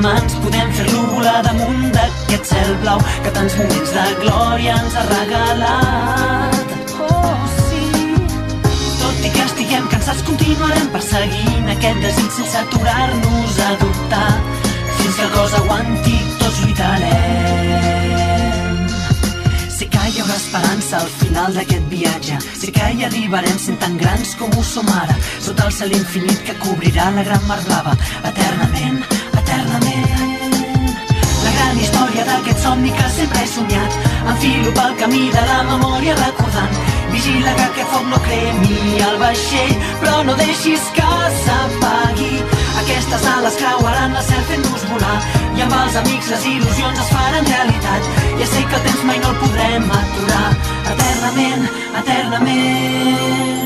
demà ens podem fer-lo volar damunt d'aquest cel blau que tants moments de glòria ens ha regalat. Oh, sí. Tot i que estiguem cansats continuarem perseguint aquest desig sense aturar-nos a dubtar. Fins que el cos aguanti tots lluitarem. Sé que hi haurà esperança al final d'aquest viatge. Sé que hi arribarem sent tan grans com ho som ara, sota el cel infinit que cobrirà la gran mar blava. Eternament, eternament. La gran història d'aquest somni que sempre he somiat. Enfilo pel camí de la memòria recordant. Vigila que aquest foc no cremi el vaixell, però no deixis que s'apagui. Aquestes ales creuaran el cel fent-nos volar, i amb els amics les il·lusions es faran realitat. Ja sé que el temps mai no el podrem aturar. Eternament, eternament.